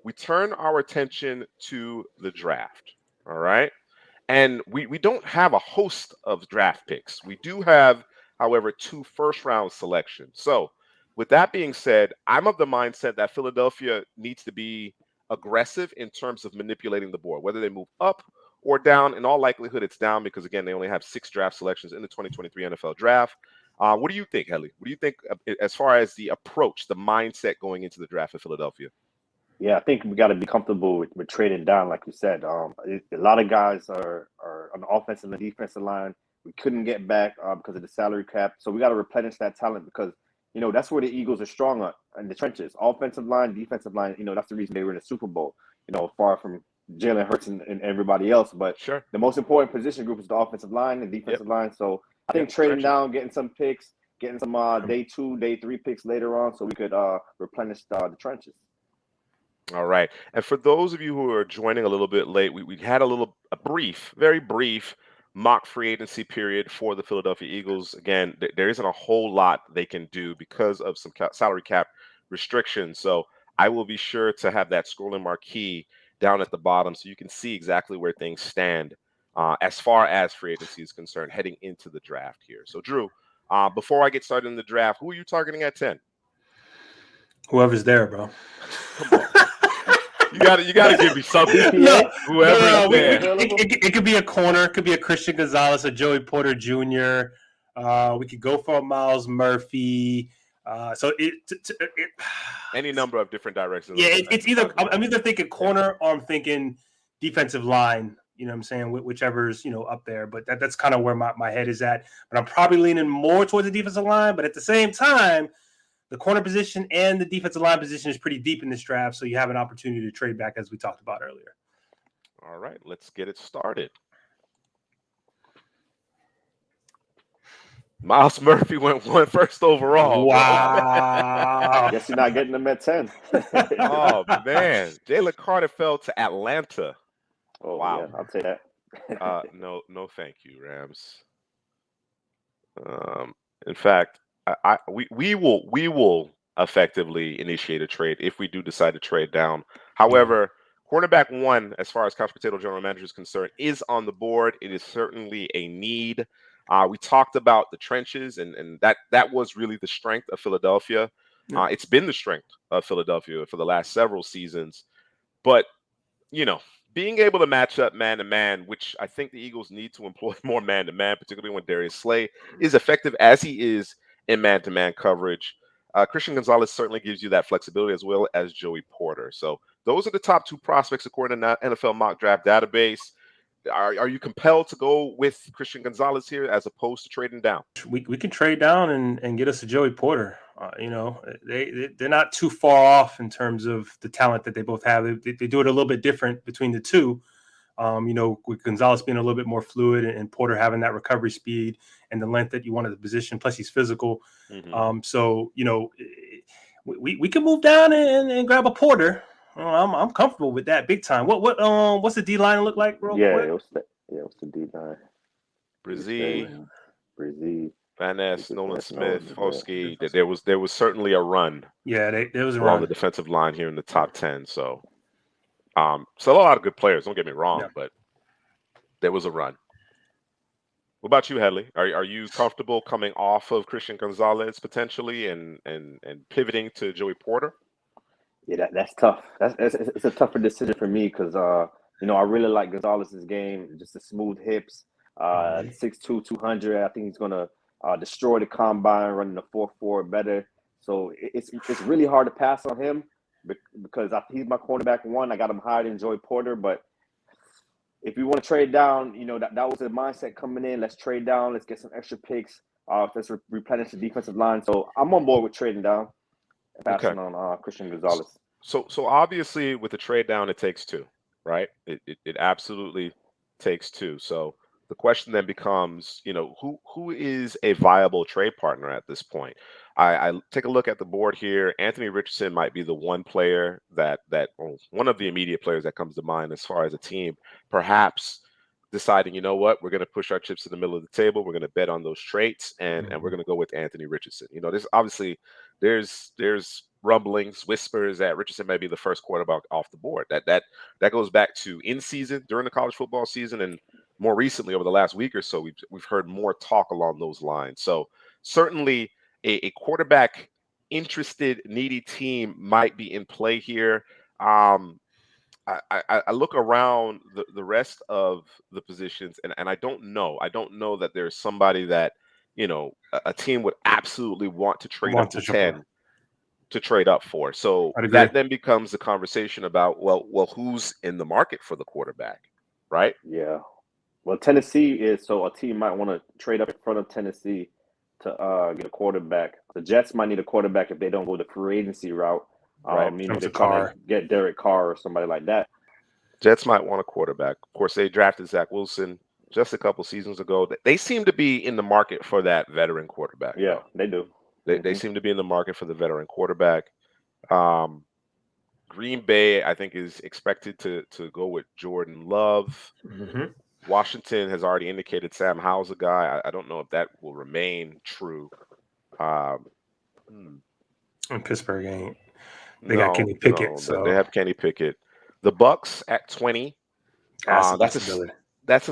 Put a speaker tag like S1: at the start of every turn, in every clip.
S1: we turn our attention to the draft. All right. And we don't have a host of draft picks. We do have, however, 2 first-round selections. So, with that being said, I'm of the mindset that Philadelphia needs to be aggressive in terms of manipulating the board, whether they move up or down. In all likelihood, it's down because, again, they only have 6 draft selections in the 2023 NFL draft. What do you think, Helly? What do you think as far as the approach, the mindset going into the draft of Philadelphia?
S2: Yeah, I think we got to be comfortable with trading down, like you said. A lot of guys are on the offensive and defensive line. We couldn't get back because of the salary cap, so we got to replenish that talent because that's where the Eagles are strong on in the trenches, offensive line, defensive line. That's the reason they were in the Super Bowl. Far from Jalen Hurts and everybody else, but
S1: Sure.
S2: the most important position group is the offensive line and defensive line. So I think trading down, getting some picks, getting some day 2, day 3 picks later on, so we could replenish the trenches.
S1: All right. And for those of you who are joining a little bit late, we had a brief, very brief mock free agency period for the Philadelphia Eagles. Again, there isn't a whole lot they can do because of some salary cap restrictions. So I will be sure to have that scrolling marquee down at the bottom so you can see exactly where things stand as far as free agency is concerned heading into the draft here. So, Drew, before I get started in the draft, who are you targeting at 10?
S3: Whoever's there, bro.
S1: Come on. You gotta give me something.
S3: No,
S1: Whoever is there.
S3: It could be a corner. It could be a Christian Gonzalez, a Joey Porter Jr. We could go for a Miles Murphy. So
S1: any number of different directions.
S3: Yeah, it's either I'm either thinking corner or I'm thinking defensive line. You know what I'm saying? Whichever's up there. But that's kind of where my head is at. But I'm probably leaning more towards the defensive line. But at the same time, the corner position and the defensive line position is pretty deep in this draft, so you have an opportunity to trade back, as we talked about earlier.
S1: All right, let's get it started. Miles Murphy went 1st overall.
S3: Wow.
S2: Guess you're not getting them at 10.
S1: Oh, man. Jalen Carter fell to Atlanta.
S2: Oh,
S1: wow.
S2: Yeah, I'll say that.
S1: No, thank you, Rams. In fact, we will effectively initiate a trade if we do decide to trade down. However, cornerback 1, as far as Couch Potato General Manager is concerned, is on the board. It is certainly a need. We talked about the trenches, and that was really the strength of Philadelphia. It's been the strength of Philadelphia for the last several seasons. But, being able to match up man-to-man, which I think the Eagles need to employ more man-to-man, particularly when Darius Slay is effective as he is in man-to-man coverage. Christian Gonzalez certainly gives you that flexibility as well as Joey Porter. So those are the top 2 prospects according to the NFL Mock Draft Database. Are you compelled to go with Christian Gonzalez here as opposed to trading down?
S3: We can trade down and get us a Joey Porter. They're not too far off in terms of the talent that they both have. They do it a little bit different between the two. With Gonzalez being a little bit more fluid and Porter having that recovery speed and the length that you want at the position. Plus, he's physical. Mm-hmm. We can move down and grab a Porter. I'm comfortable with that big time. What's the D line look like, real quick?
S2: What's the D line?
S1: Brizzy, Van Ness, Nolan Smith, Foskey. There was certainly a run.
S3: Yeah, there was a
S1: run
S3: run.
S1: The defensive line here in the top 10. So a lot of good players. Don't get me wrong, but there was a run. What about you, Headley? Are you comfortable coming off of Christian Gonzalez potentially and pivoting to Joey Porter?
S2: Yeah, that's tough. It's a tougher decision for me because I really like Gonzalez's game, just the smooth hips, 6'2", 200. I think he's gonna destroy the combine, running the 4.4 better. So it's really hard to pass on him because he's my cornerback 1. I got him higher than Joey Porter, but if we want to trade down, that was the mindset coming in. Let's trade down. Let's get some extra picks. Let's replenish the defensive line. So I'm on board with trading down. Passing on Christian Gonzalez.
S1: So obviously with the trade down, it takes 2, right? It absolutely takes 2. So the question then becomes, who is a viable trade partner at this point? I take a look at the board here. Anthony Richardson might be the one player one of the immediate players that comes to mind as far as a team perhaps deciding, you know what, we're going to push our chips to the middle of the table. We're going to bet on those traits, and we're going to go with Anthony Richardson. There's obviously there's rumblings, whispers that Richardson may be the first quarterback off the board. That goes back to in season during the college football season, and more recently over the last week or so, we've heard more talk along those lines. So certainly a quarterback interested, needy team might be in play here. Um, I look around the rest of the positions, and I don't know. I don't know that there's somebody that, a team would absolutely want to trade up
S3: Want
S1: to
S3: to jump on.
S1: 10 to trade up for. So
S3: I'd agree.
S1: that then becomes a conversation about, well, who's in the market for the quarterback, right?
S2: Yeah. Well, Tennessee is so a team might want to trade up in front of Tennessee to get a quarterback. The Jets might need a quarterback if they don't go the free agency route,
S1: Right.
S2: meaning
S3: Comes
S2: they're
S3: to
S2: trying
S3: Carr.
S2: to get Derek Carr or somebody like that.
S1: Jets might want a quarterback. Of course, they drafted Zach Wilson just a couple seasons ago. They seem to be in the market for that veteran quarterback,
S2: Yeah,
S1: though.
S2: they do.
S1: They seem to be in the market for the veteran quarterback. Um, Green Bay, I think, is expected to go with Jordan Love.
S3: Mm-hmm.
S1: Washington has already indicated Sam Howell's a guy. I don't know if that will remain true. Um,
S3: And Pittsburgh ain't. They got Kenny Pickett,
S1: no, they
S3: so
S1: have Kenny Pickett. The Bucks at 20.
S3: that's a
S1: That's a
S3: possibility.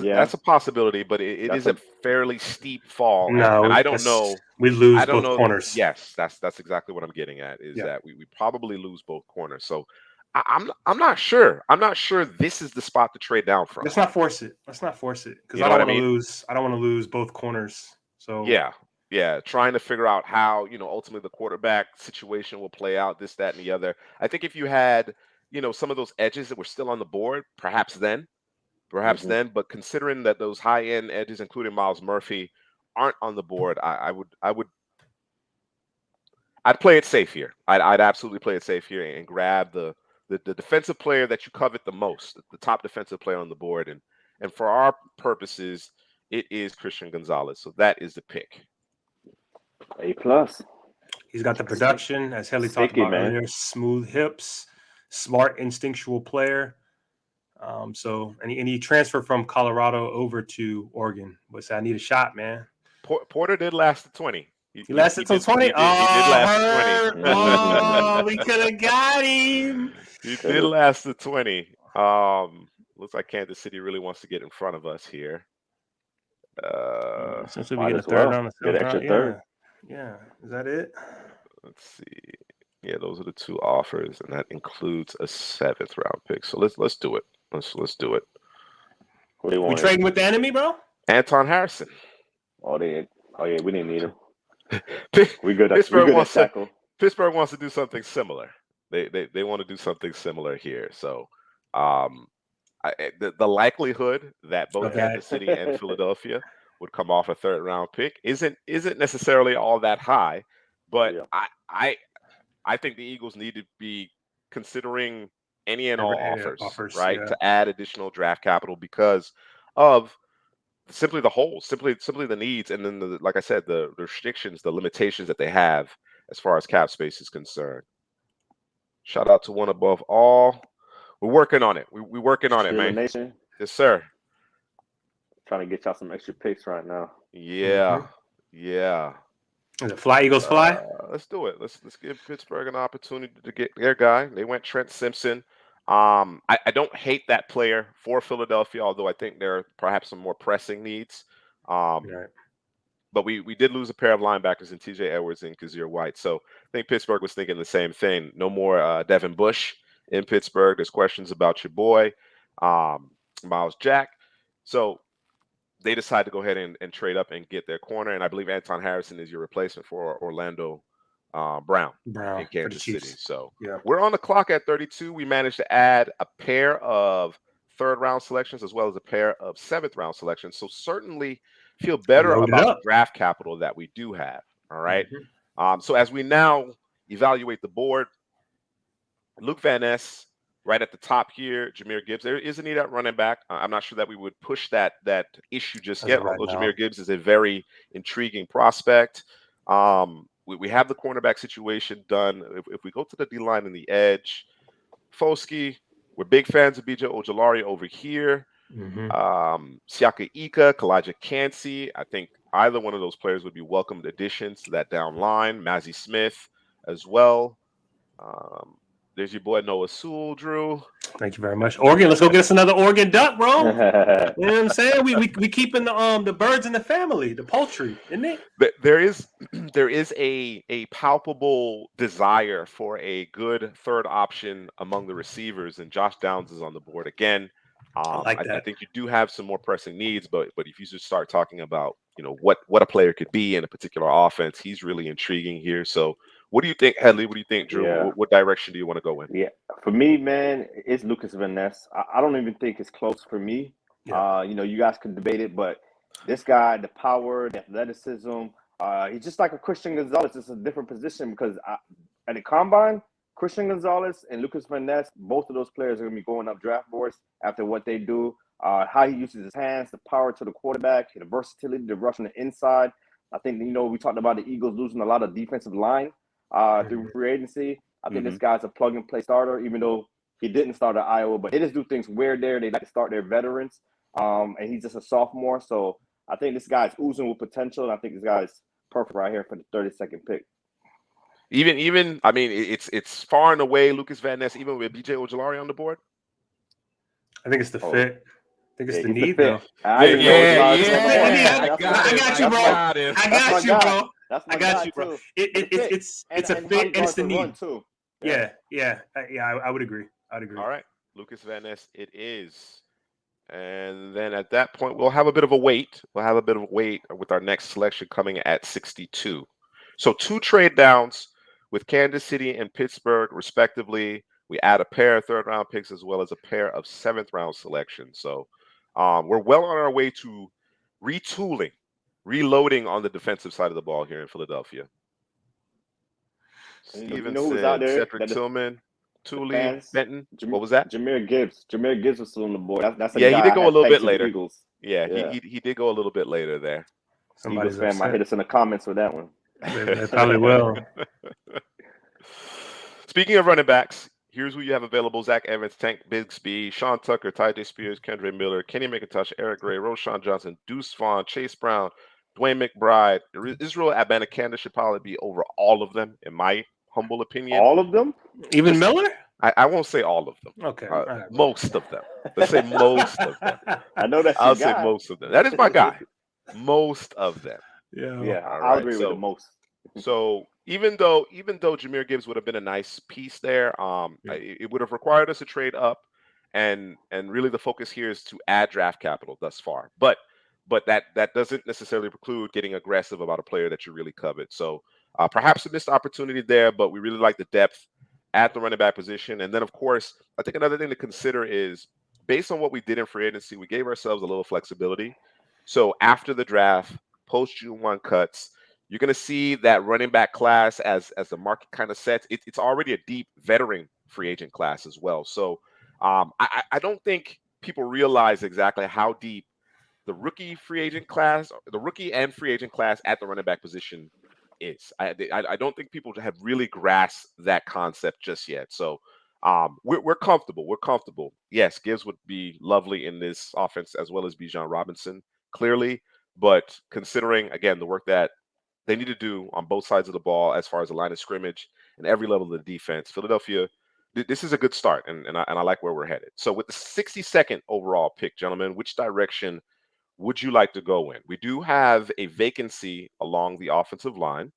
S2: Yeah,
S1: that's a possibility, but it
S2: that's
S1: is a
S2: a
S1: fairly steep fall, and
S3: No,
S1: I don't know.
S3: we
S1: I
S3: lose
S1: don't
S3: both
S1: know.
S3: corners.
S1: Yes, that's exactly what I'm getting at. Is
S3: Yeah.
S1: that we probably lose both corners. So I'm not sure. I'm not sure this is the spot to trade down from.
S3: Let's not force it. Let's not force it because
S1: You
S3: I
S1: know
S3: don't
S1: what I
S3: want to
S1: mean?
S3: lose. I don't want to lose both corners. So
S1: Yeah. Trying to figure out how ultimately the quarterback situation will play out. This, that, and the other. I think if you had some of those edges that were still on the board, perhaps
S2: mhm.
S1: then. But considering that those high end edges, including Miles Murphy, aren't on the board, I'd play it safe here. I'd absolutely play it safe here and grab the defensive player that you covet the most, the top defensive player on the board, and for our purposes, it is Christian Gonzalez. So that is the pick.
S2: A+.
S3: he's got the production, as Helly talked
S2: Sticky,
S3: about
S2: man.
S3: earlier. Smooth hips, smart, instinctual player. So and he transferred from Colorado over to Oregon. But said, I need a shot, man.
S1: Porter did last the 20.
S3: He lasted till 20.
S1: He did
S3: Oh,
S1: last the 20.
S3: hurt. Oh, we could have got him.
S1: He
S2: Could
S1: did
S2: have.
S1: last the 20. Looks like Kansas City really wants to get in front of us here.
S3: Essentially, we
S2: Might
S3: get a
S2: as
S3: third
S2: well
S3: round, a
S2: get
S3: seventh
S2: an extra
S3: round.
S2: third.
S3: Yeah. Is that it?
S1: Let's see. Yeah, those are the two offers, and that includes a seventh round pick. So let's do it. Let's do it.
S2: What do you
S3: We
S2: want?
S3: trading with the enemy, bro?
S1: Anton Harrison.
S2: Oh, yeah, we didn't need him.
S1: Pi-
S2: We good at
S1: Pittsburgh
S2: tackle.
S1: Pittsburgh wants to do something similar. They want to do something similar here. So, um, the likelihood that both
S3: Of that.
S1: Kansas City and Philadelphia would come off a third round pick isn't necessarily all that high, but
S2: Yeah.
S1: I think the Eagles need to be considering any and all offers,
S3: Offers,
S1: right,
S3: yeah.
S1: to add additional draft capital because of simply the holes, simply the needs, and then like I said, the restrictions, the limitations that they have as far as cap space is concerned. Shout out to One Above All. We're working on it. We're working on it,
S2: Steeler
S1: man.
S2: Nation,
S1: Yes, sir.
S2: trying to get y'all some extra picks right now.
S1: Yeah, yeah.
S3: Is it fly Eagles fly?
S1: Let's do it. Let's give Pittsburgh an opportunity to get their guy. They went Trent Simpson. I don't hate that player for Philadelphia, although I think there are perhaps some more pressing needs.
S3: Right.
S1: But we did lose a pair of linebackers in TJ Edwards and Kazir White. So I think Pittsburgh was thinking the same thing. No more Devin Bush in Pittsburgh. There's questions about your boy, Miles Jack. So they decide to go ahead and trade up and get their corner. And I believe Anton Harrison is your replacement for Orlando Brown in
S3: For the
S1: Kansas City.
S3: Chiefs.
S1: So
S3: Yeah.
S1: we're on the clock at 32. We managed to add a pair of third round selections as well as a pair of seventh round selections. So certainly feel better
S3: Load it
S1: about the
S3: up.
S1: draft capital that we do have. All right.
S3: Mhm.
S1: So as we now evaluate the board, Luke Van Ness right at the top here, Jahmyr Gibbs. There is a need at running back. I'm not sure that we would push that issue just
S3: As
S1: yet,
S3: of right
S1: although
S3: now.
S1: Jahmyr Gibbs is a very intriguing prospect. We have the cornerback situation done. If we go to the D line and the edge, Foskey, we're big fans of BJ Ojolari over here.
S3: Mhm.
S1: Siaka Ika, Kalijah Cansey. I think either one of those players would be welcomed additions to that down line. Mazzie Smith as well. There's your boy Noah Sewell, Drew.
S3: Thank you very much. Oregon, let's go get us another Oregon duck, bro. You know what I'm saying? We keeping the birds in the family, the poultry, isn't it?
S1: There is there is a palpable desire for a good third option among the receivers, and Josh Downs is on the board again.
S3: I like
S1: I
S3: that.
S1: think you do have some more pressing needs, but if you just start talking about what a player could be in a particular offense, he's really intriguing here. So, what do you think, Headley? What do you think, Drew?
S2: Yeah.
S1: What direction do you want to go in?
S2: Yeah, for me, man, it's Lucas Van Ness. I don't even think it's close for me.
S3: Yeah.
S2: You guys could debate it, but this guy, the power, the athleticism, he's just like a Christian Gonzalez. It's a different position because at the combine, Christian Gonzalez and Lucas Van Ness, both of those players are going to be going up draft boards after what they do. How he uses his hands, the power to the quarterback, the versatility, the rush on the inside. I think, we talked about the Eagles losing a lot of defensive line through free agency. I think this guy's a plug-and-play starter, even though he didn't start at Iowa. But they just do things weird there. They like to start their veterans, and he's just a sophomore. So I think this guy's oozing with potential, and I think this guy's perfect right here for the 32nd pick.
S1: Even I mean, it's far and away Lucas Van Ness, even with BJ Ojolari on the board.
S3: I think it's the fit. I think it's the need,
S2: though.
S3: I got you, bro. I got you, bro. I got you, bro. It's a fit and it's the need
S2: too.
S3: Yeah, I would agree. I'd agree.
S1: All right, Lucas Van Ness, it is. And then at that point, we'll have a bit of a wait. We'll have a bit of a wait with our next selection coming at 62. So 2 trade downs with Kansas City and Pittsburgh, respectively. We add a pair of third-round picks as well as a pair of seventh-round selections. So we're well on our way to retooling, reloading on the defensive side of the ball here in Philadelphia. Stevenson,
S2: who's out there?
S1: Cedric Tillman, Thule, Benton. What was that?
S2: Jameer Gibbs. Jameer Gibbs was still on the board. That's a
S1: guy
S2: he
S1: did go a little bit later.
S2: Eagles.
S1: Yeah, he did go a little bit later there.
S2: Eagles fan might hit us in the comments for that one.
S3: They probably will.
S1: Speaking of running backs, here's who you have available: Zach Evans, Tank Bigsby, Sean Tucker, Tyjae Spears, Kendre Miller, Kenny McIntosh, Eric Gray, Roshan Johnson, Deuce Vaughn, Chase Brown, Dwayne McBride. Israel Abanikanda should probably be over all of them, in my humble opinion.
S2: All of them?
S3: Even Miller?
S1: I won't say all of them.
S3: Okay.
S1: Most of them. Let's say most of them.
S2: I know that's
S1: I'll say most of them. That is my guy. Most of them.
S2: Yeah, I'll agree with the most.
S1: So even though Jameer Gibbs would have been a nice piece there, it would have required us to trade up, and really the focus here is to add draft capital thus far. But that doesn't necessarily preclude getting aggressive about a player that you really covet. So perhaps a missed opportunity there, but we really like the depth at the running back position. And then, of course, I think another thing to consider is based on what we did in free agency, we gave ourselves a little flexibility. So after the draft, post June 1 cuts, you're going to see that running back class as the market kind of sets. It's already a deep veteran free agent class as well. So I don't think people realize exactly how deep the rookie free agent class, the rookie and free agent class at the running back position is. I don't think people have really grasped that concept just yet. So we're comfortable. We're comfortable. Yes, Gibbs would be lovely in this offense as well as Bijan Robinson, clearly. But considering, again, the work that they need to do on both sides of the ball as far as the line of scrimmage and every level of the defense, Philadelphia, this is a good start, and I like where we're headed. So with the 62nd overall pick, gentlemen, which direction would you like to go in? We do have a vacancy along the offensive line,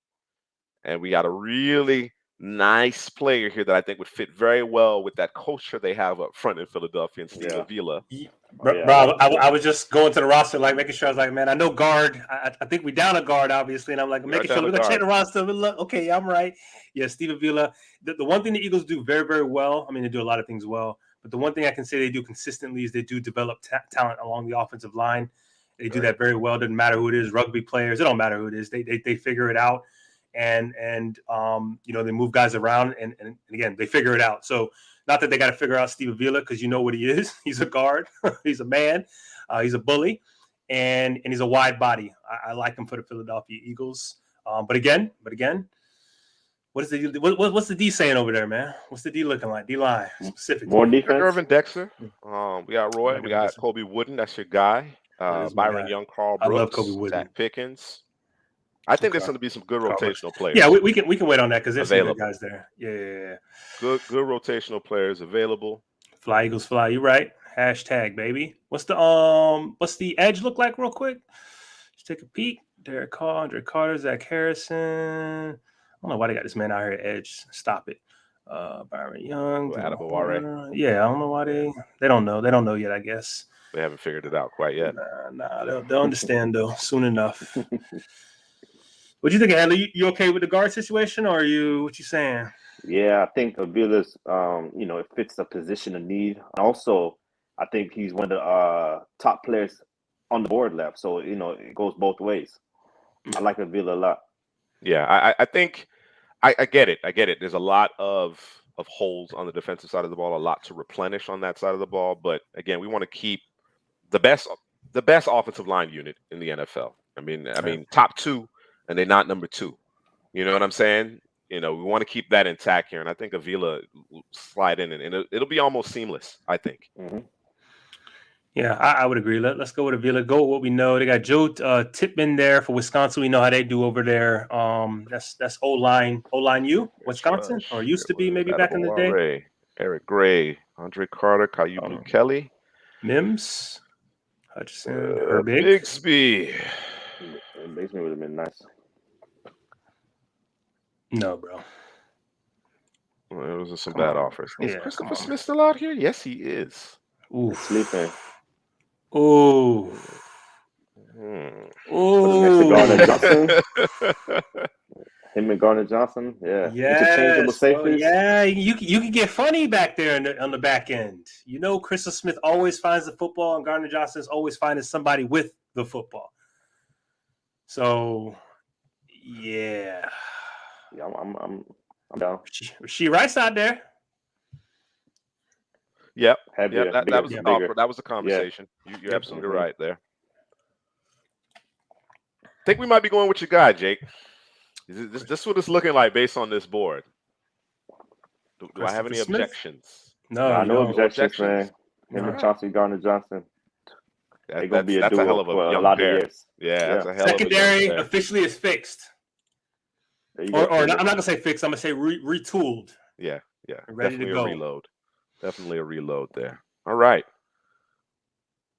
S1: and we got a really nice player here that I think would fit very well with that culture they have up front in Philadelphia and Steve Avila.
S3: Bro, I was just going to the roster, like making sure. I was like, man, I know guard. I think we down a guard, obviously, and I'm like making sure. We're gonna check the roster. Look, okay, I'm right. Yeah, Steve Avila. The one thing the Eagles do very, very well. I mean, they do a lot of things well, but the one thing I can say they do consistently is they do develop talent along the offensive line. They do that very well. Doesn't matter who it is, rugby players. It don't matter who it is. They figure it out, and they move guys around, and again they figure it out. So not that they got to figure out Steve Avila because you know what he is. He's a guard. He's a man. He's a bully, and he's a wide body. I like him for the Philadelphia Eagles. But again, what's the D saying over there, man? What's the D looking like? D line specifically.
S2: More defense.
S1: Irvin Dexter. We got Roy. We got Kobe Wooden. That's your guy. Byron Young, Carl Brooks,
S3: I love Kobe Wooden.
S1: Zach Pickens. I think there's going to be some good rotational players.
S3: Yeah, we can wait on that because there's some good guys there. Yeah.
S1: Good rotational players available.
S3: Fly Eagles fly. You right? Hashtag baby. What's the edge look like real quick? Let's take a peek. Derek Carr, Andre Carter, Zach Harrison. I don't know why they got this man out here at edge. Stop it. Byron Young. Yeah, I don't know why they don't know. They don't know yet, I guess.
S1: They haven't figured it out quite yet.
S3: Nah, they'll understand though soon enough. What do you think, Adley? You okay with the guard situation, or what you saying?
S2: Yeah, I think Avila's, it fits the position of need. Also, I think he's one of the top players on the board left. So, it goes both ways. I like Avila a lot.
S1: Yeah, I think I get it. I get it. There's a lot of holes on the defensive side of the ball, a lot to replenish on that side of the ball. But again, we want to keep the best offensive line unit in the NFL. I mean, top 2, and they're not number 2. You know what I'm saying? We want to keep that intact here, and I think Avila will slide in, and it'll be almost seamless, I think.
S2: Mm-hmm.
S3: Yeah, I would agree. Let's go with Avila. Go with what we know. They got Joe Tippmann there for Wisconsin. We know how they do over there. That's O-line U, Wisconsin, or used to be maybe back in the day.
S1: Eric Gray, Andre Carter, Caillou Blue Kelly,
S3: Mims, Hutchinson, Herbig.
S1: Bigsby.
S2: Bigsby would have been nice.
S3: No, bro.
S1: Well, those are some bad offers. Is Christopher Smith still out here? Yes, he is.
S2: Ooh, sleeping.
S3: Ooh.
S2: Ooh. Garner Johnson. Him and Garner Johnson. Yeah.
S3: Yes. Yeah. You can get funny back there on the back end. Christopher Smith always finds the football, and Garner Johnson is always finding somebody with the football. So, yeah.
S2: Yeah, I'm down.
S3: She Rice out there.
S1: Yep. That was the conversation.
S2: Yeah.
S1: You're absolutely right there. I think we might be going with your guy, Jake. Is this what it's looking like based on this board? Do I have any objections?
S2: No, no objections, man. Him and Chauncey Garner Johnson. They're going to be a duo
S1: hell of a
S2: for a lot of years.
S1: Yeah, that's a hell
S3: Secondary
S1: of a
S3: officially is fixed. Or I'm not going to say fixed. I'm going to say retooled.
S1: Yeah.
S3: Ready to go.
S1: Definitely a reload there. All right.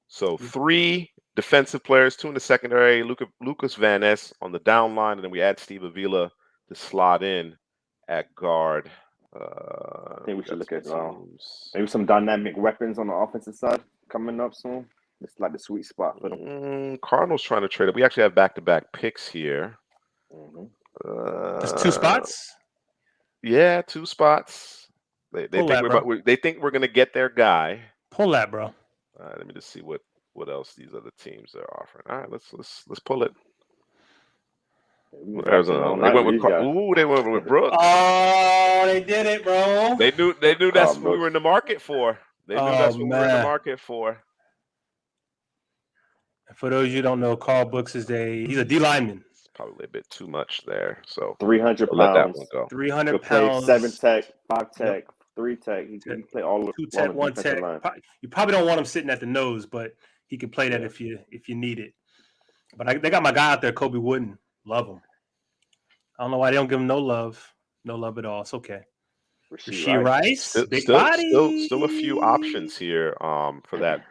S1: So 3 defensive players, 2 in the secondary. Lucas Van Ness on the down line, and then we add Steve Avila to slot in at guard.
S2: I think we should look at maybe some dynamic weapons on the offensive side coming up soon. It's like the sweet spot for them.
S1: Cardinals trying to trade it. We actually have back-to-back picks here.
S3: Just 2 spots?
S1: Yeah, 2 spots. They think we're going to get their guy.
S3: Pull that, bro.
S1: All right, let me just see what else these other teams are offering. All right, let's pull it. They went with Brooks.
S3: Oh, they did it, bro.
S1: They knew that's what we were in the market for. They knew that's what we were in the market for.
S3: For those you don't know, Carl Brooks he's a D lineman.
S1: It's probably a bit too much there. So
S2: 300
S1: let that one go.
S3: 300 pounds.
S2: 7 tech, 5 tech, 3 tech. He can play all of
S3: 2 tech, 1 tech. You probably don't want him sitting at the nose, but he can play that if you need it. But they got my guy out there, Kobe Wooden. Love him. I don't know why they don't give him no love. No love at all. It's okay. Rasheed Rice, big body.
S1: Still a few options here for that.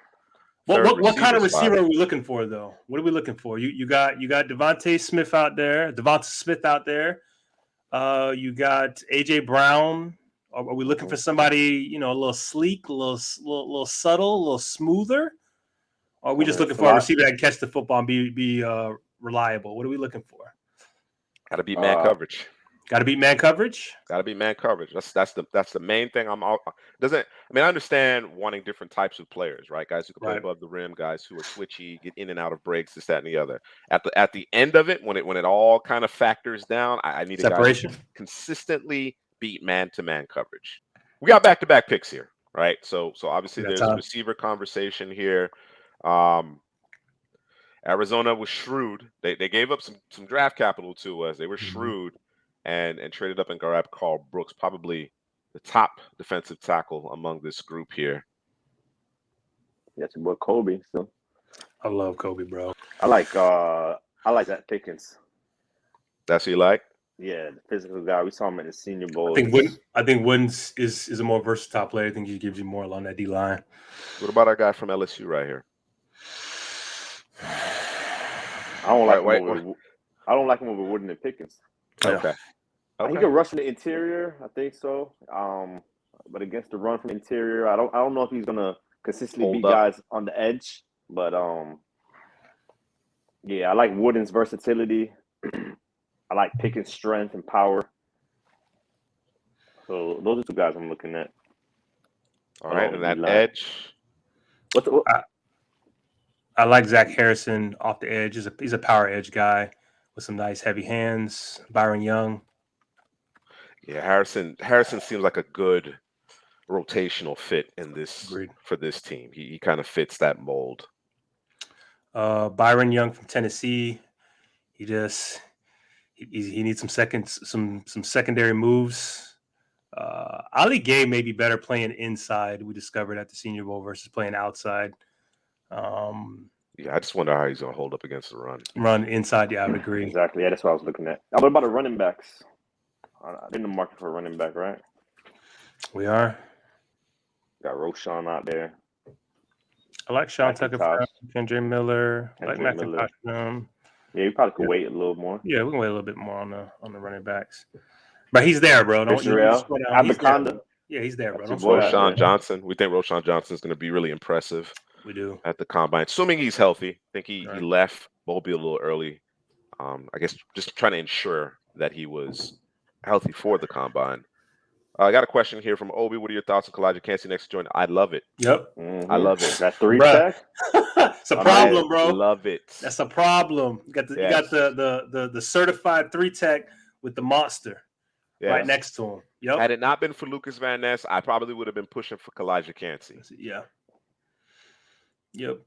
S3: What kind of receiver are we looking for, though? What are we looking for? You got Devontae Smith out there. You got AJ Brown. Are we looking for somebody, a little sleek, a little subtle, a little smoother? Or are we just looking for a receiver that can catch the football and be reliable? What are we looking for?
S1: Got to beat man coverage.
S3: Got to beat man coverage.
S1: Got to beat man coverage. That's the main thing. I understand wanting different types of players, right? Guys who can play above the rim, guys who are switchy, get in and out of breaks, this, that, and the other. At the end of it, when it all kind of factors down, I need a guy who consistently beat man-to-man coverage. We got back-to-back picks here, right? So obviously there's a receiver conversation here. Arizona was shrewd. They gave up some draft capital to us. They were shrewd and traded up and grabbed Carl Brooks, probably the top defensive tackle among this group here.
S2: Yeah, it's your boy Kobe. So
S3: I love Kobe, bro.
S2: I like that Pickens.
S1: That's who you like?
S2: Yeah, the physical guy. We saw him at the Senior Bowl.
S3: I think Wooden is a more versatile player. I think he gives you more along that D line.
S1: What about our guy from LSU right here?
S2: I don't like him
S1: Wait.
S2: over Wooden and Pickens.
S1: Okay.
S2: He can rush in the interior. I think so. But against the run from the interior, I don't know if he's gonna consistently beat guys on the edge. But yeah, I like Wooden's versatility. I like Pickens' strength and power. So those are two guys I'm looking at.
S1: All right, and that edge.
S3: I like Zach Harrison off the edge. He's a power edge guy with some nice heavy hands. Byron Young.
S1: Yeah, Harrison seems like a good rotational fit in this for this team. He kind of fits that mold.
S3: Byron Young from Tennessee. He needs some secondary moves. Ali Gay may be better playing inside. We discovered at the Senior Bowl versus playing outside.
S1: Yeah, I just wonder how he's going to hold up against the run.
S3: Run inside, yeah, I would agree.
S2: Exactly. Yeah, that's what I was looking at. What about the running backs? In the market for a running back, right?
S3: We are.
S2: Got Roschon out there.
S3: I like Sean Tucker, Kendra Miller. I like McIntosh.
S2: Yeah, you probably could wait a little more.
S3: Yeah, we can wait a little bit more on the running backs. But he's there, bro.
S2: Abaconda.
S3: Yeah, he's there, bro.
S1: Roschon Johnson. We think Roschon Johnson is going to be really impressive.
S3: We do.
S1: At the combine, assuming he's healthy. I think he left Bowlby a little early. I guess just trying to ensure that he was healthy for the combine. I got a question here from Obi. What are your thoughts on Kalijah Kancey next to join? I love it.
S3: Yep.
S2: Mm-hmm.
S1: I love it.
S2: That 3-tech?
S3: It's a problem, bro.
S1: Love it.
S3: That's a problem. You got the certified 3-tech with the monster right next to him. Yep.
S1: Had it not been for Lucas Van Ness, I probably would have been pushing for Kalijah Kancey.
S3: Yeah. Yep.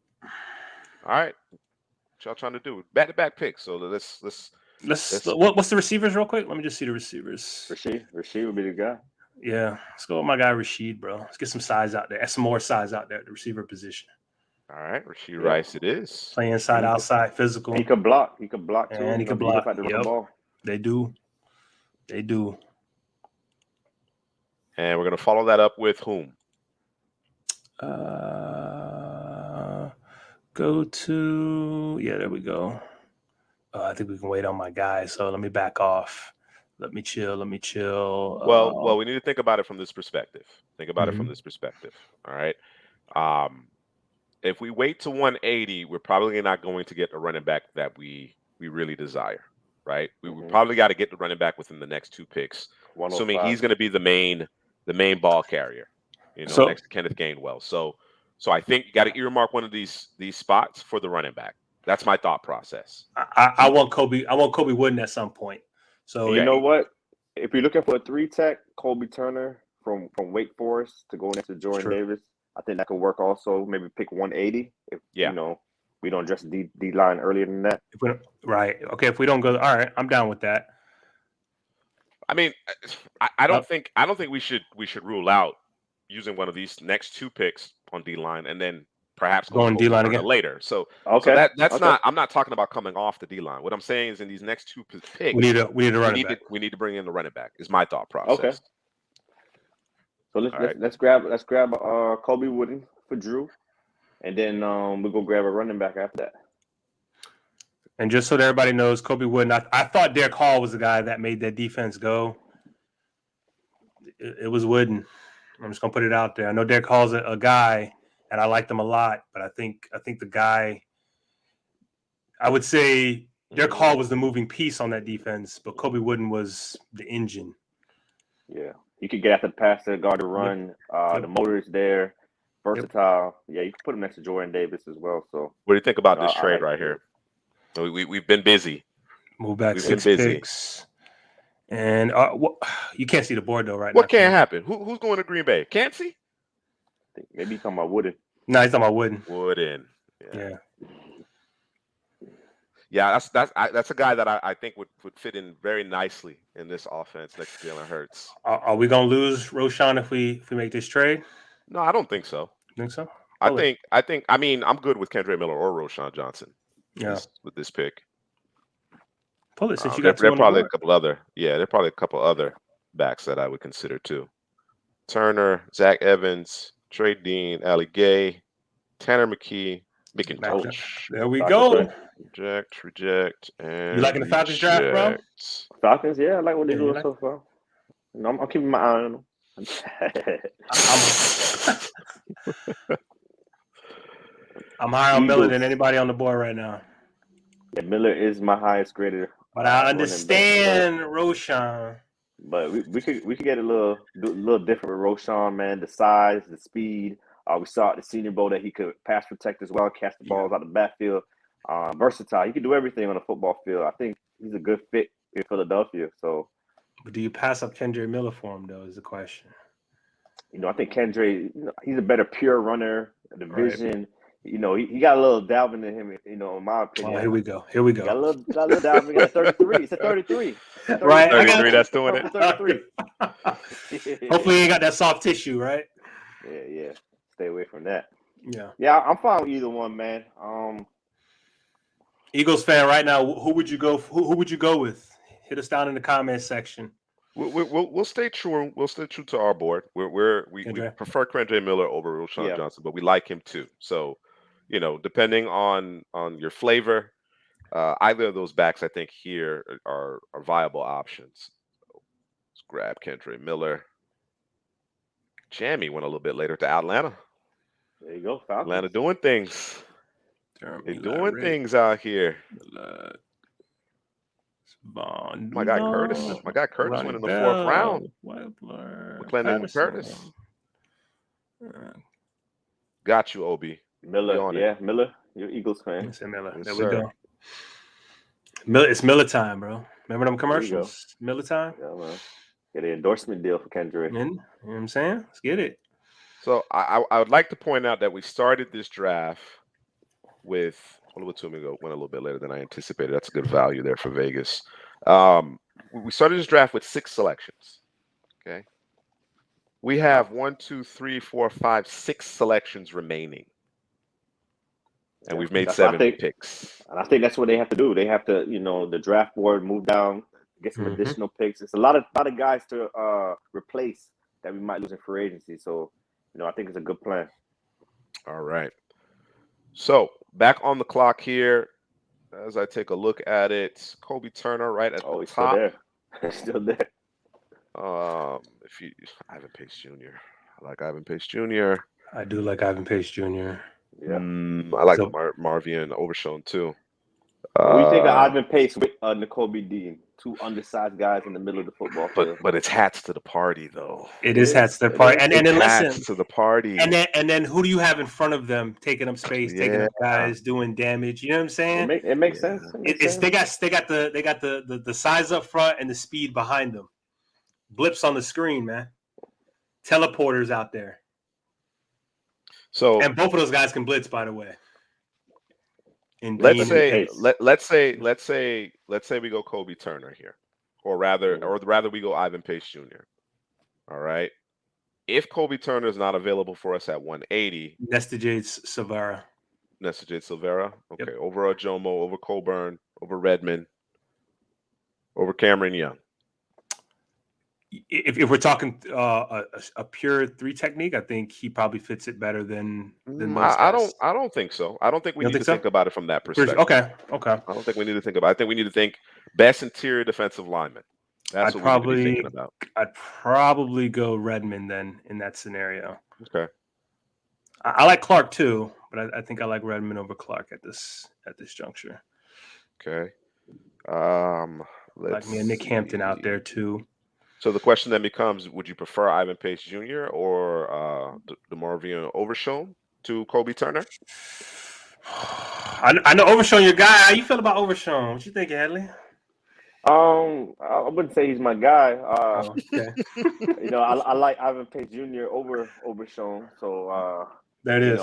S1: All right. What y'all trying to do? Back-to-back picks. So let's
S3: what's the receivers real quick? Let me just see the receivers.
S2: Rashid would be the guy.
S3: Yeah. Let's go with my guy Rashid, bro. Let's get some size out there. Some more size out there at the receiver position.
S1: All right, Rashid Rice it is.
S3: Play inside, outside, physical.
S2: He could block. He could block too.
S3: And he could block.
S2: The ball.
S3: They do.
S1: And we're gonna follow that up with whom?
S3: Go to there we go. I think we can wait on my guy. So let me back off. Let me chill.
S1: Well, we need to think about it from this perspective. All right. If we wait to 180, we're probably not going to get a running back that we really desire, right? We probably got to get the running back within the next two picks, assuming he's going to be the main ball carrier, next to Kenneth Gainwell. So I think you got to earmark one of these spots for the running back. That's my thought process.
S3: I want Kobe Wooden at some point. So
S2: you know what? If you're looking for a 3-tech, Colby Turner from Wake Forest to go next to Jordan Davis, I think that could work also. Maybe pick 180 if we don't address D line earlier than that.
S3: Okay, if we don't go, all right, I'm down with that.
S1: I mean, I don't think we should rule out using one of these next two picks on D line and then perhaps
S3: going D line again
S1: later. So that's not. I'm not talking about coming off the D line. What I'm saying is in these next two picks, we need to bring in the running back. Is my thought process.
S2: Okay. So let's grab Kobe Wooden for Drew, and then we'll go grab a running back after that.
S3: And just so that everybody knows, Kobe Wooden, I thought Derek Hall was the guy that made that defense go. It was Wooden. I'm just gonna put it out there. I know Derek Hall's a guy, and I liked him a lot, but I think the guy. I would say Derek Hall was the moving piece on that defense, but Kobe Wooden was the engine.
S2: Yeah. You could get after the pass to guard the run. The motor is there. Versatile. Yeah, you can put him next to Jordan Davis as well. So
S1: what do you think about this trade right here? We've been busy.
S3: Move back 6 picks. And you can't see the board though, right?
S1: What can't happen? Who's going to Green Bay? Can't see?
S2: I think maybe he's talking about Wooden.
S3: No, he's talking about Wooden.
S1: Wooden. Yeah, that's a guy that I think would fit in very nicely in this offense next to Jalen Hurts.
S3: Are we gonna lose Roschon if we make this trade?
S1: No, I don't think so.
S3: Think so?
S1: I mean, I'm good with Kendra Miller or Roschon Johnson.
S3: Yeah,
S1: with this pick.
S3: Pull it since you
S1: There
S3: got two
S1: are
S3: on the
S1: probably a
S3: board.
S1: couple other. Yeah, there are probably a couple other backs that I would consider too. Turner, Zach Evans, Trey Dean, Ali Gay, Tanner McKee,
S3: Back
S2: Oh,
S3: there.
S1: McIntosh.
S3: There we
S2: Falcons,
S3: go.
S2: right?
S1: Reject,
S3: You
S1: and
S3: liking the Falcons draft, bro?
S1: reject.
S2: Falcons, yeah, I like what they're
S3: Yeah, you
S2: doing
S3: like.
S2: so far. You know, I'm keeping my eye on them.
S3: I'm higher on Miller than
S2: Eagles.
S3: anybody on the board right now.
S2: Yeah, Miller is my highest graded
S3: But I
S2: running back,
S3: understand Roshan.
S2: but we could get a little different with Roshan, man. The size, the speed. We saw at the Senior Bowl that he could pass protect as well, catch the balls out the backfield. Versatile. He can do everything on the football field. I think he's a good fit in Philadelphia. So,
S3: But do you pass up Kendra Miller for him, though, is the question.
S2: I think Kendra, he's a better pure runner. The
S3: Right.
S2: vision, he got a little Dalvin in him, in my
S3: Oh,
S2: opinion.
S3: here we go. Here we
S2: He got a
S3: go.
S2: little Dalvin. He got a 33. It's a 33.
S3: Right. I
S1: 33,
S3: got
S1: that's doing it.
S2: Purple 33.
S3: Hopefully, he ain't got that soft tissue, right?
S2: Yeah. Stay away from that.
S3: Yeah.
S2: Yeah, I'm fine with either one, man.
S3: Eagles fan right now. Who would you go? Who would you go with? Hit us down in the comments section.
S1: We'll stay true. We'll stay true to our board. We
S3: Kendra.
S1: prefer Quentin Miller over Roshan
S2: Yeah.
S1: Johnson, but we like him too. So, depending on your flavor, either of those backs I think here are viable options. So let's grab Kendra Miller. Jamie went a little bit later to Atlanta.
S2: There you go, Falcons.
S1: Atlanta doing things. They're doing things out here. My guy Curtis went in the fourth round. McClendon Curtis. Got you, Obi.
S2: Miller, yeah, Miller. You're an Eagles fan.
S3: It's Miller.
S1: Yes,
S3: There
S1: sir.
S3: we go. It's Miller time, bro. Remember them
S2: There you go.
S3: commercials? Miller time.
S2: Yeah, man. Get an endorsement deal for Kendrick.
S3: You know what I'm saying? Let's get it.
S1: So I would like to point out that we started this draft with Oluwatumi went a little bit later than I anticipated. That's a good value there for Vegas. We started this draft with 6 selections. Okay. We have 6 selections remaining. And we've made 7 picks.
S2: And I think that's what they have to do. They have to, the draft board move down, get some additional picks. It's a lot of guys to replace that we might lose in free agency. So, I think it's a good plan. All
S1: right. So back on the clock here, as I take a look at it, Kobe Turner right at the top.
S2: Still there.
S1: Ivan Pace Jr. I like Ivan Pace Jr.
S3: I do like Ivan Pace Jr.
S2: Yeah,
S1: I like Marvian Overshown too.
S2: What do you think of Ivan Pace with N'Kobe Dean? 2 undersized guys in the middle of the football field.
S1: But it's hats to the party, though.
S3: It is hats to the party, and then
S1: hats to the party.
S3: And then who do you have in front of them, taking up space, taking up guys, doing damage? You know what I'm saying?
S2: It makes sense.
S3: They got the size up front and the speed behind them. Blips on the screen, man. Teleporters out there.
S1: So
S3: and both of those guys can blitz, by the way.
S1: Let's say we go Kobe Turner here, or rather we go Ivan Pace Jr. All right. If Kobe Turner is not available for us at 180,
S3: Nestijade Silvera.
S1: Okay. Yep. Over Jomo, over Coburn, over Redmond, over Cameron Young.
S3: If we're talking a pure 3 technique, I think he probably fits it better than those guys.
S1: I don't think so. I don't think we need to think about it from that perspective.
S3: Okay.
S1: I don't think we need to think about it. I think we need to think best interior defensive lineman. That's what we need to be thinking about.
S3: I'd probably go Redmond then in that scenario.
S1: Okay.
S3: I like Clark too, but I think I like Redmond over Clark at this juncture.
S1: Okay.
S3: Like me and Nick Hampton out there too.
S1: So the question then becomes: would you prefer Ivan Pace Jr. or DeMarvion Overshown to Kobe Turner?
S3: I know Overshown your guy. How you feel about Overshown? What you think, Hadley?
S2: I wouldn't say he's my guy.
S3: Okay.
S2: I like Ivan Pace Jr. over Overshown. So
S3: there it is.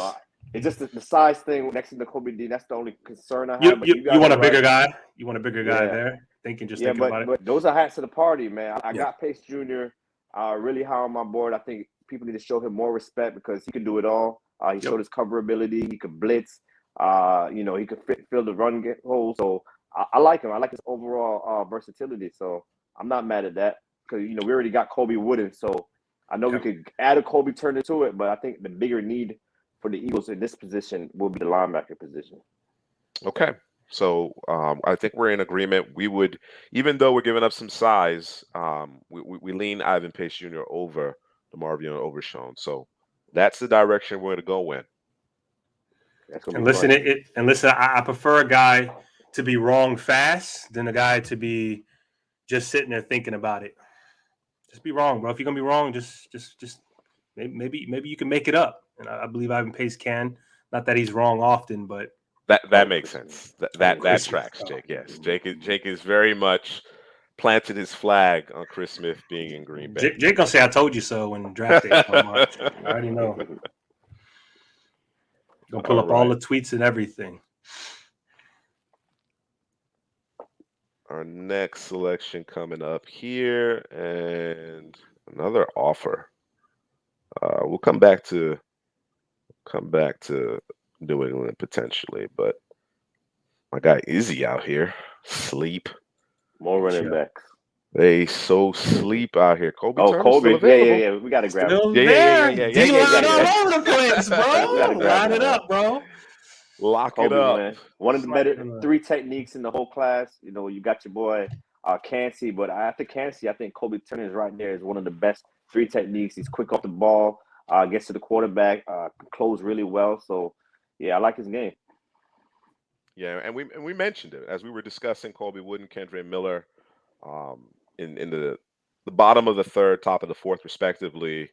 S2: It's just the size thing next to the Kobe D. That's the only concern I have.
S3: You want a bigger guy? You want a bigger guy there? Thinking about it.
S2: But those are hats to the party, man. I got Pace Jr. Really high on my board. I think people need to show him more respect because he can do it all. He showed his coverability. He could blitz. He could fill the run hole. So I like him. I like his overall versatility. So I'm not mad at that because we already got Kobe Wooden. So I know we could add a Kobe Turner to it, but I think the bigger need for the Eagles in this position will be the linebacker position.
S1: Okay. So I think we're in agreement. We would, even though we're giving up some size, we lean Ivan Pace Jr. over DeMarvion over Sean. So that's the direction we're going to go in.
S2: That's gonna
S3: And
S2: be
S3: listen,
S2: fun.
S3: I prefer a guy to be wrong fast than a guy to be just sitting there thinking about it. Just be wrong, bro. If you're gonna be wrong, just maybe you can make it up. And I believe Ivan Pace can. Not that he's wrong often, but
S1: That
S2: on
S1: makes
S2: Christmas.
S1: sense.
S3: on
S1: That
S3: Christmas,
S1: tracks,
S3: oh,
S1: Jake. Yes, Jake is very much planted his flag on Chris Smith being in Green Bay.
S3: Jake gonna say "I told you so" when draft day come March. I already know. Gonna pull
S1: All
S3: up all
S1: right.
S3: the tweets and everything.
S1: Our next selection coming up here, and another offer. We'll come back to New England potentially, but my guy Izzy out here sleep.
S2: More running
S3: Yeah.
S2: backs.
S1: They so sleep out here. Kobe
S2: Oh,
S1: Turner's still
S2: Kobe. Yeah, yeah,
S1: available.
S2: yeah. We gotta grab him.
S3: Still
S1: Yeah.
S3: there. D line all
S2: Yeah.
S3: over the place,
S2: We gotta
S3: bro.
S2: grab
S3: Line
S2: him,
S3: it
S2: man.
S3: up, bro.
S1: Lock it
S2: Kobe,
S1: up.
S2: man. One of the
S3: Slide
S2: better
S3: him up.
S2: three techniques in the whole class. You got your boy Cansey, but after Cansey, I think Kobe Turner is right there as one of the best three techniques. He's quick off the ball, gets to the quarterback, close really well. So, yeah, I like his game.
S1: Yeah, and we mentioned it as we were discussing Colby Wooden, Kendra Miller, in the bottom of the third, top of the fourth, respectively.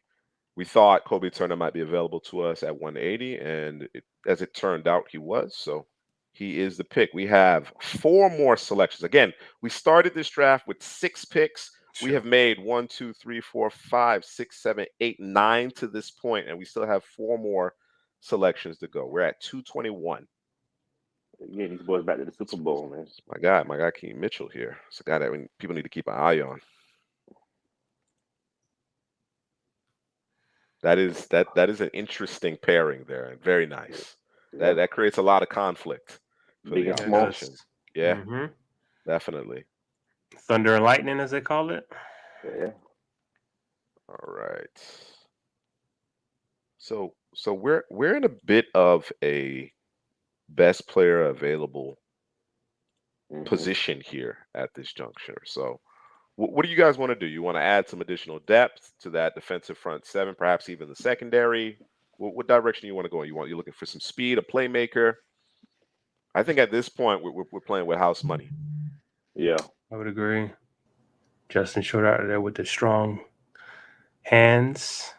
S1: We thought Kobe Turner might be available to us at 180, and as it turned out, he was. So he is the pick. We have four more selections. Again, we started this draft with 6 picks. We
S3: Sure.
S1: have made 1, 2, 3, 4, 5, 6, 7, 8, 9 to this point, and we still have four more selections to go. We're at 221.
S2: Getting these boys back to the Super Bowl, man.
S1: It's my guy Keaton Mitchell here. It's a guy that people need to keep an eye on. That is an interesting pairing there, and very nice.
S2: Yeah.
S1: That creates a lot of conflict for
S2: Big
S1: the
S2: and
S3: Yeah, it
S2: small.
S1: opposition.
S3: does.
S1: Yeah,
S3: Mm-hmm.
S1: definitely.
S3: Thunder and lightning, as they call it.
S2: Yeah.
S1: All right. So we're in a bit of a best player available position here at this juncture. So what do you guys want to do? You want to add some additional depth to that defensive front seven, perhaps even the secondary? What direction you want to go in? You're looking for some speed, a playmaker? I think at this point we're playing with house money.
S2: Yeah.
S3: I would agree. Justin Short out there with the strong hands,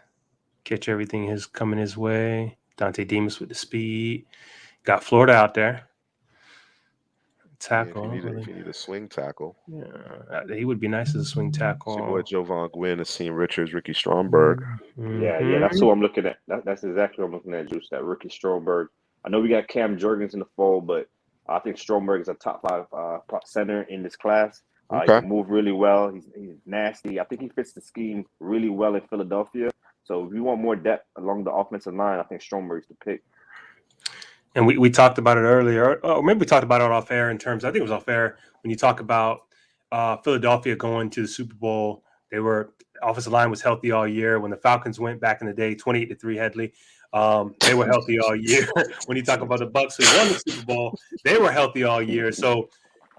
S3: catch everything coming his way. Dante Demas with the speed. Got Florida out there.
S1: Yeah, if
S3: Tackle.
S1: you need a swing tackle,
S3: Yeah, he would be nice as a swing
S1: it's your boy
S3: tackle.
S1: Jovan Gwynn, Asim Richards, Ricky Stromberg.
S2: Yeah. That's
S3: Mm-hmm.
S2: who I'm looking at. That's exactly what I'm looking at, Juice. That Ricky Stromberg. I know we got Cam Jurgens in the fold, but I think Stromberg is a top 5 center in this class. He
S1: Okay.
S2: can move really well. He's nasty. I think he fits the scheme really well in Philadelphia. So if you want more depth along the offensive line, I think Stromberg's the pick.
S3: And we talked about it earlier. Oh, maybe we talked about it off air in terms. I think it was off air when you talk about Philadelphia going to the Super Bowl. They were offensive line was healthy all year. When the Falcons went back in the day, 28-3 Headley, they were healthy all year. When you talk about the Bucks who won the Super Bowl, they were healthy all year. So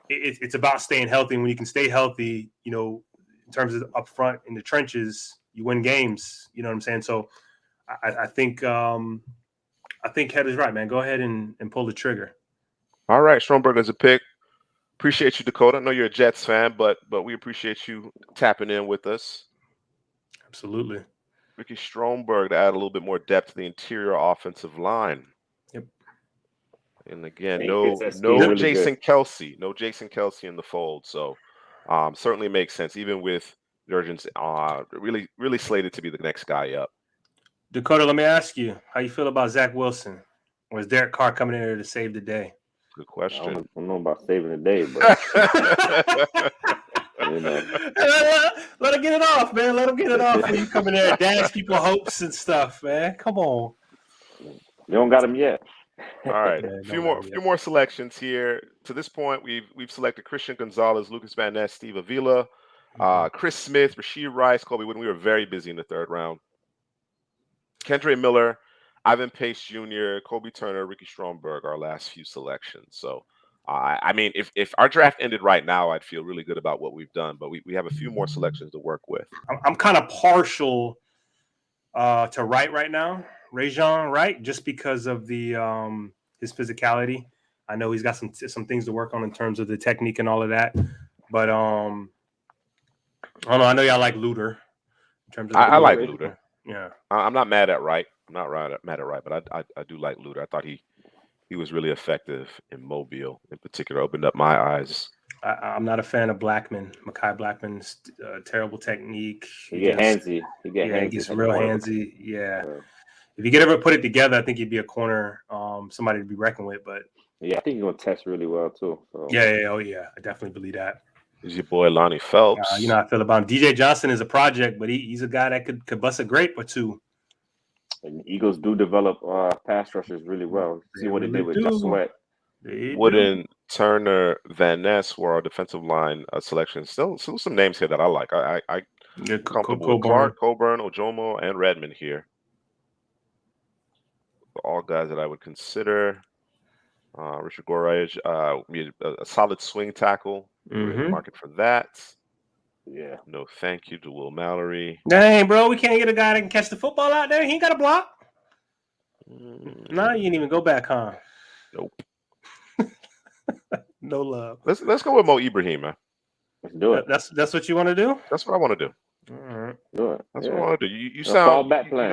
S3: it's about staying healthy. And when you can stay healthy, in terms of up front in the trenches, you win games. You know what I'm saying? So I think Head is right, man. Go ahead and pull the trigger.
S1: All right, Stromberg is a pick. Appreciate you, Dakota. I know you're a Jets fan, but we appreciate you tapping in with us.
S3: Absolutely.
S1: Ricky Stromberg to add a little bit more depth to the interior offensive line.
S3: Yep.
S1: And again,
S2: He
S1: no
S2: fits that scheme really
S1: Jason
S2: good.
S1: Kelsey, no Jason Kelsey in the fold. So certainly makes sense, even with Jurgens really slated to be the next guy up.
S3: Dakota, let me ask you, how you feel about Zach Wilson? Or is Derek Carr coming in there to save the day?
S1: Good
S2: I
S1: question.
S2: don't know about saving the day, but
S3: Let him get it off, man. Let him get it off when you come in there and dash people hopes and stuff, man. Come on.
S2: you don't got him yet.
S1: All right,
S3: Yeah,
S1: a few
S3: don't
S1: more,
S3: matter yet.
S1: few more selections here. To this point, we've selected Christian Gonzalez, Lucas Van Ness, Steve Avila, Chris Smith, Rasheed Rice, Kobe Wooden. We were very busy in the third round. Kendre Miller, Ivan Pace Jr., Kobe Turner, Ricky Stromberg, our last few selections. So, I mean, if our draft ended right now, I'd feel really good about what we've done. But we have a few more selections to work with.
S3: I'm kind of partial to Wright right now, Rajon Wright, just because of the his physicality. I know he's got some things to work on in terms of the technique and all of that. But I don't know. I know y'all like Luter in terms of the
S1: I
S2: Yeah,
S1: like
S3: player.
S2: Ray.
S1: Luter.
S3: Yeah.
S1: I'm not mad at Wright. I'm not mad at Wright, but I do like Luter. I thought he was really effective in Mobile, in particular, opened up my eyes.
S3: I'm not a fan of Blackman. Makai Blackman's terrible technique.
S2: He get handsy. He get
S3: He
S2: handsy
S3: gets
S2: from the
S3: real
S2: corner.
S3: handsy. Yeah.
S2: Yeah.
S3: If you could ever put it together, I think he'd be a corner, somebody to be reckoned with. But
S2: Yeah, I think he's gonna test really well too. So
S3: oh yeah, I definitely believe that.
S1: Is your boy Lonnie
S3: You know
S1: Phelps?
S3: how I feel about him. DJ Johnson is a project, but he's a guy that could bust a grape or two.
S2: and Eagles do develop pass rushers really well. See
S3: They
S2: what they did
S3: really
S2: with Just
S3: do.
S2: Sweat.
S3: They do.
S1: Wooden, Turner, Van Ness were our defensive line selections. Still some names here that I like. I
S3: Yeah,
S1: comfortable with
S3: Coburn.
S1: Clark, Coburn, Ojomo, and Redmond here. All guys that I would consider. Richard Gorage, a solid swing tackle. We're in the
S3: Mm-hmm.
S1: market for that.
S2: Yeah.
S1: No, thank you to Will Mallory.
S3: Dang, bro, we can't get a guy that can catch the football out there. He ain't got a block. No, you didn't even go back, huh?
S1: Nope.
S3: No love.
S1: Let's go with Mo Ibrahim, man.
S2: Let's do it.
S3: That's what you want to do?
S1: That's what I want to do.
S3: All right.
S2: Do it.
S1: That's
S2: Yeah.
S1: what I want to do. You
S2: A
S1: sound
S2: fallback
S1: you
S2: plan.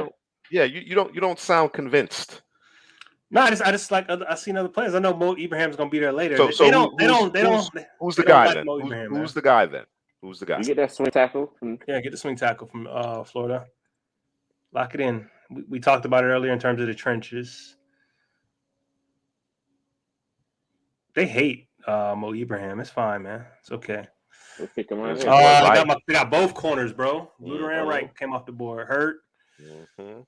S1: don't you don't sound convinced.
S3: No, I just like I seen other players. I know Mo Ibrahim's gonna be there later.
S1: So
S3: They don't
S1: who's
S3: they
S1: the
S3: don't
S1: guy
S3: like
S1: then?
S3: Mo Ibrahim, man.
S1: Who's the guy then? Who's the guy?
S2: You get that swing tackle from
S3: Yeah, get the swing tackle from Florida. Lock it in. We talked about it earlier in terms of the trenches. They hate Mo Ibrahim. It's fine, man. It's okay.
S2: we'll pick him right
S1: It's
S2: here.
S1: your boy
S3: They
S1: Wright.
S3: got both corners, bro. Luter and
S1: Mhm.
S3: Wright came off the board. Hurt.
S1: Mhm.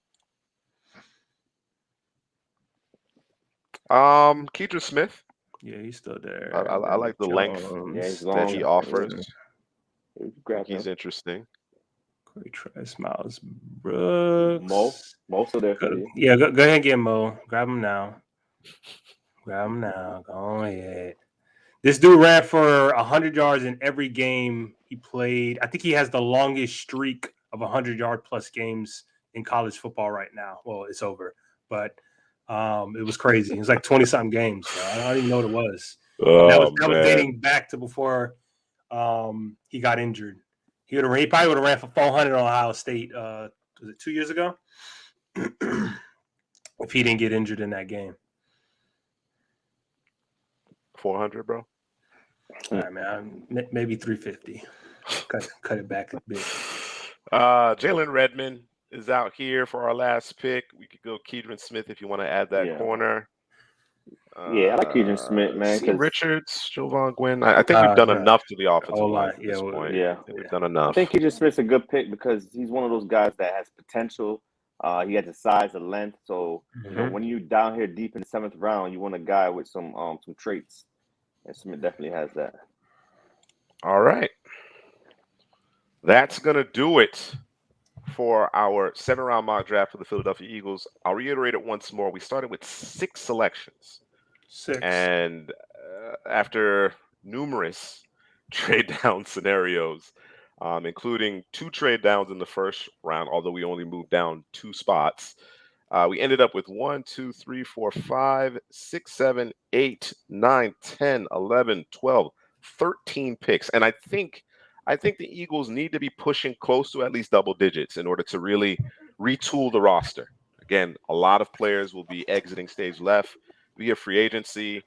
S1: Keidra Smith.
S3: Yeah, he's still there.
S1: I like the length
S2: Yeah, he's
S1: that
S2: long.
S1: he offers.
S2: We can
S1: I
S2: grab
S1: think he's
S2: him.
S1: interesting.
S3: Corey Trice, Miles Brooks.
S2: Mo still there for you.
S3: Yeah, go ahead and get Mo. Grab him now. Grab him now. Go ahead. This dude ran for 100 yards in every game he played. I think he has the longest streak of 100-yard plus games in college football right now. Well, it's over, but it was crazy. It was like 20-something games. So I don't even know what it was. That was
S1: Man.
S3: dating back to before he got injured. He probably would have ran for 400 on Ohio State. Was it 2 years ago? If he didn't get injured in that game.
S1: 400, bro.
S3: All right, man. Maybe 350. Cut it back a bit.
S1: Jalen Redmond is out here for our last pick. We could go Keidron Smith if you want to add that
S2: Yeah.
S1: corner.
S2: Yeah, I like Keidron Smith, man.
S1: C.
S2: 'cause-
S1: Richards, Jovan Gwynn. I think we've done enough to the offensive line at this point.
S2: Yeah.
S1: I think we've done
S2: I
S1: enough.
S2: think Keidron Smith's a good pick because he's one of those guys that has potential. He has the size, the length. So when you down here deep in the 7th round, you want a guy with some traits, and Smith definitely has that.
S1: All right. That's going to do it for our 7-round mock draft for the Philadelphia Eagles. I'll reiterate it once more. We started with 6 selections.
S3: 6.
S1: And after numerous trade down scenarios, including 2 trade downs in the first round, although we only moved down 2 spots, we ended up with 1, 2, 3, 4, 5, 6, 7, 8, 9, 10, 11, 12, 13 picks. And I think the Eagles need to be pushing close to at least double digits in order to really retool the roster. Again, a lot of players will be exiting stage left via free agency,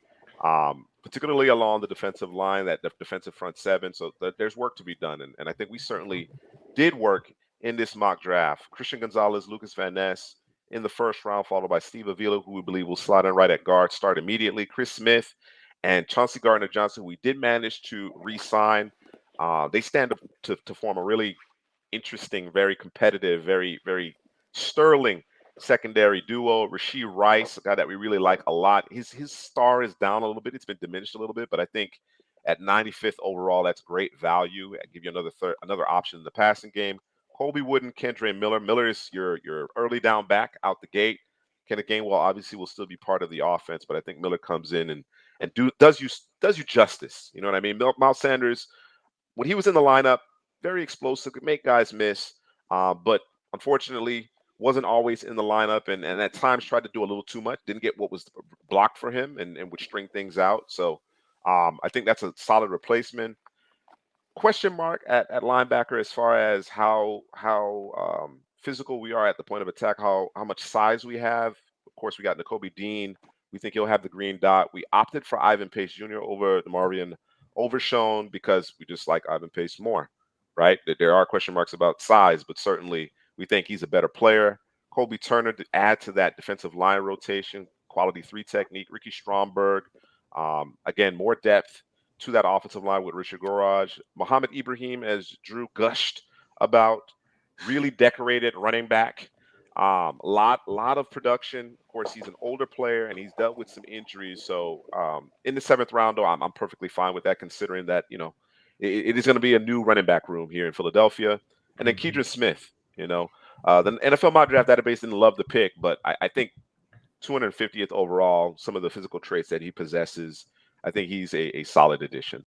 S1: particularly along the defensive line, that defensive front 7. So there's work to be done. And I think we certainly did work in this mock draft. Christian Gonzalez, Lucas Van Ness in the first round, followed by Steve Avila, who we believe will slide in right at guard, start immediately. Chris Smith and Chauncey Gardner-Johnson, we did manage to re-sign. They stand up to form a really interesting, very competitive, very, very sterling secondary duo. Rasheed Rice, a guy that we really like a lot. His star is down a little bit. It's been diminished a little bit, but I think at 95th overall, that's great value. I give you another option in the passing game. Colby Wooden, Kendre Miller. Miller is your early down back out the gate. Kenneth Gainwell obviously will still be part of the offense, but I think Miller comes in and does you justice. You know what I mean? Miles Sanders, when he was in the lineup, very explosive, could make guys miss, but unfortunately wasn't always in the lineup and at times tried to do a little too much, didn't get what was blocked for him and would string things out. So I think that's a solid replacement. Question mark at linebacker as far as how physical we are at the point of attack, how much size we have. Of course, we got Nakobe Dean. We think he'll have the green dot. We opted for Ivan Pace Jr. over Marvian Overshown because we just like Ivan Pace more, right? There are question marks about size, but certainly we think he's a better player. Kobe Turner to add to that defensive line rotation, quality three technique. Ricky Stromberg, again, more depth to that offensive line with Richard Goraj. Mohamed Ibrahim, as Drew gushed about, really decorated running back. Lot of production. Of course, he's an older player and he's dealt with some injuries. So in the 7th round, though, I'm perfectly fine with that, considering that it is going to be a new running back room here in Philadelphia. And then Keidron Smith. The NFL Mock Draft Database didn't love the pick, but I think 250th overall, some of the physical traits that he possesses, I think he's a solid addition.